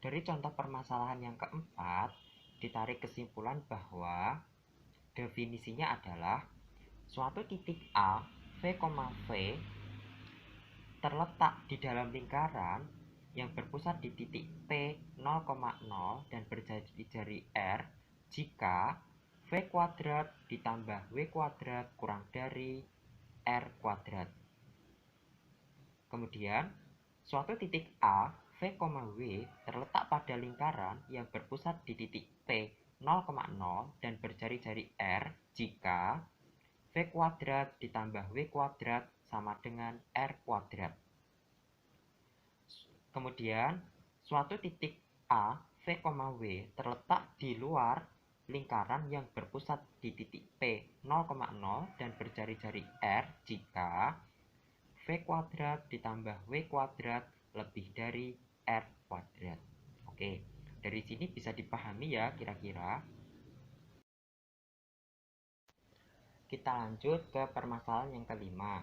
Dari contoh permasalahan yang keempat, ditarik kesimpulan bahwa definisinya adalah suatu titik A, V, V terletak di dalam lingkaran yang berpusat di titik P 0,0 dan berjari-jari R jika V kuadrat ditambah W kuadrat kurang dari R kuadrat. Kemudian, suatu titik A, V, W terletak pada lingkaran yang berpusat di titik P 0,0 dan berjari-jari R jika V kuadrat ditambah W kuadrat sama dengan R kuadrat. Kemudian, suatu titik A, V, W terletak di luar lingkaran yang berpusat di titik P 0,0 dan berjari-jari R jika V kuadrat ditambah W kuadrat lebih dari R kuadrat. Oke, dari sini bisa dipahami ya kira-kira. Kita lanjut ke permasalahan yang kelima.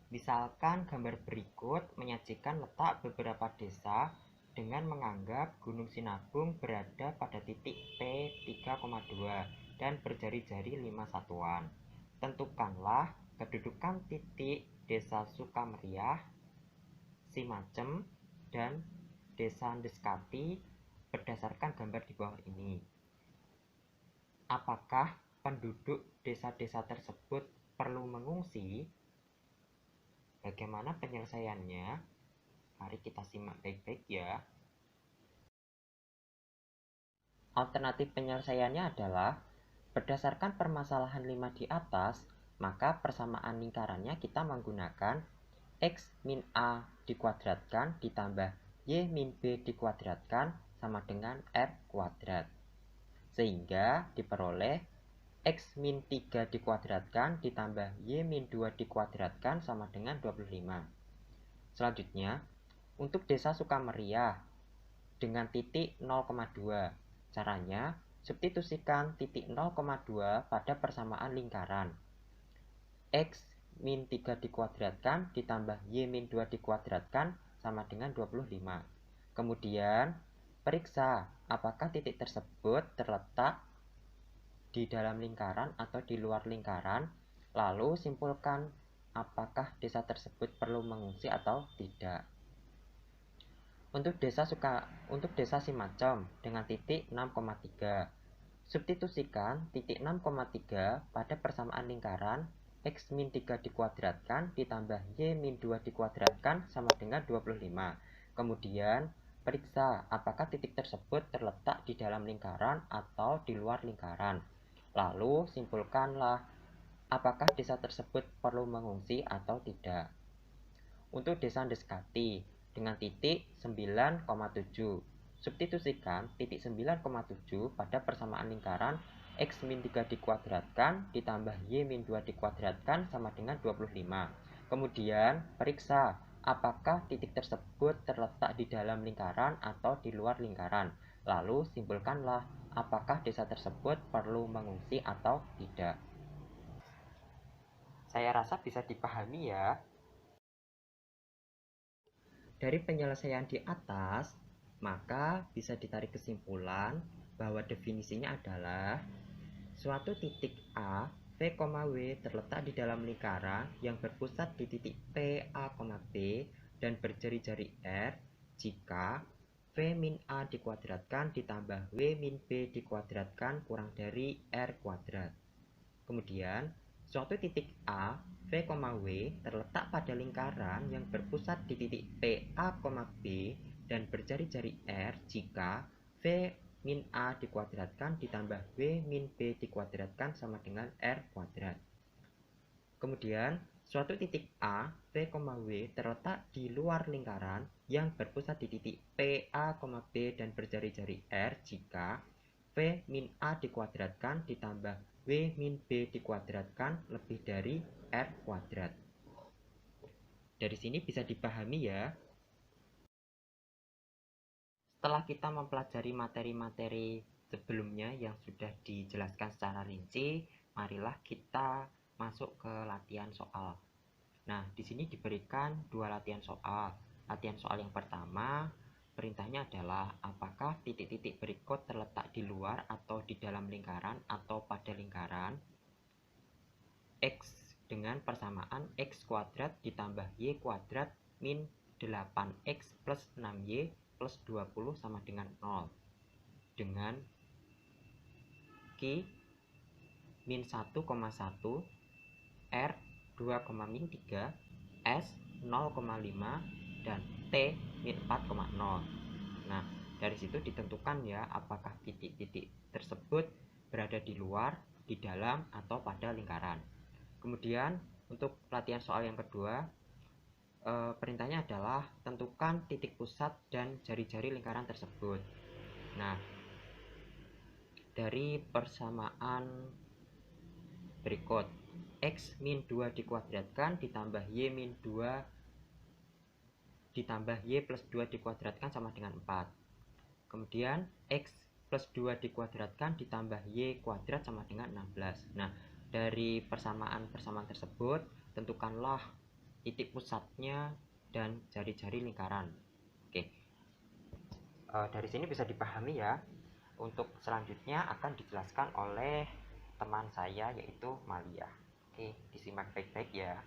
Misalkan gambar berikut menyajikan letak beberapa desa dengan menganggap Gunung Sinabung berada pada titik P 3,2 dan berjari-jari 5 satuan. Tentukanlah kedudukan titik Desa Sukameriah, Simacem, dan Desa Deskati berdasarkan gambar di bawah ini. Apakah penduduk desa-desa tersebut perlu mengungsi? Bagaimana penyelesaiannya? Mari kita simak baik-baik ya. Alternatif penyelesaiannya adalah berdasarkan permasalahan 5 di atas, maka persamaan lingkarannya kita menggunakan X min A dikuadratkan ditambah Y min B dikuadratkan sama dengan R kuadrat. Sehingga diperoleh X min 3 dikuadratkan ditambah Y min 2 dikuadratkan sama dengan 25. Selanjutnya, untuk Desa Sukameriah dengan titik 0,2. Caranya, substitusikan titik 0,2 pada persamaan lingkaran. X min 3 dikuadratkan ditambah Y min 2 dikuadratkan sama dengan 25. Kemudian, periksa apakah titik tersebut terletak di dalam lingkaran atau di luar lingkaran, lalu simpulkan apakah desa tersebut perlu mengungsi atau tidak. Untuk desa Simacem dengan titik 6,3, substitusikan titik 6,3 pada persamaan lingkaran X min 3 dikuadratkan ditambah Y min 2 dikuadratkan sama dengan 25. Kemudian, periksa apakah titik tersebut terletak di dalam lingkaran atau di luar lingkaran. Lalu, simpulkanlah apakah desa tersebut perlu mengungsi atau tidak. Untuk Desa Deskati dengan titik 9,7, substitusikan titik 9,7 pada persamaan lingkaran X min 3 dikuadratkan ditambah Y min 2 dikuadratkan sama dengan 25. Kemudian, periksa apakah titik tersebut terletak di dalam lingkaran atau di luar lingkaran. Lalu, simpulkanlah apakah desa tersebut perlu mengungsi atau tidak. Saya rasa bisa dipahami ya. Dari penyelesaian di atas, maka bisa ditarik kesimpulan bahwa definisinya adalah suatu titik A, V, W terletak di dalam lingkaran yang berpusat di titik P, A, B dan berjari-jari R jika V min A dikuadratkan ditambah W min B dikuadratkan kurang dari R kuadrat. Kemudian, suatu titik A, V, W terletak pada lingkaran yang berpusat di titik P, A, B dan berjari-jari R jika V min A dikuadratkan ditambah W min B dikuadratkan sama dengan R kuadrat. Kemudian, suatu titik A, V, W terletak di luar lingkaran yang berpusat di titik P, A, B dan berjari-jari R jika V min A dikuadratkan ditambah W min B dikuadratkan lebih dari R kuadrat. Dari sini bisa dipahami ya. Setelah kita mempelajari materi-materi sebelumnya yang sudah dijelaskan secara rinci, marilah kita masuk ke latihan soal. Nah, di sini diberikan dua latihan soal. Latihan soal yang pertama perintahnya adalah apakah titik-titik berikut terletak di luar atau di dalam lingkaran atau pada lingkaran. X dengan persamaan X kuadrat ditambah Y kuadrat min 8X plus 6Y plus 20 sama dengan 0. Dengan Q min 1,1, R 2,3, S 0,5, dan T min 4,0. Nah, dari situ ditentukan ya apakah titik-titik tersebut berada di luar, di dalam, atau pada lingkaran. Kemudian untuk latihan soal yang kedua, perintahnya adalah tentukan titik pusat dan jari-jari lingkaran tersebut. Nah, dari persamaan berikut, X min 2 dikuadratkan ditambah Y min 2 ditambah Y plus 2 dikuadratkan sama dengan 4. Kemudian X plus 2 dikuadratkan ditambah Y kuadrat sama dengan 16. Nah, dari persamaan tersebut, tentukanlah titik pusatnya dan jari-jari lingkaran. Oke, dari sini bisa dipahami ya. Untuk selanjutnya akan dijelaskan oleh teman saya yaitu Malia. Oke, disimak baik-baik ya.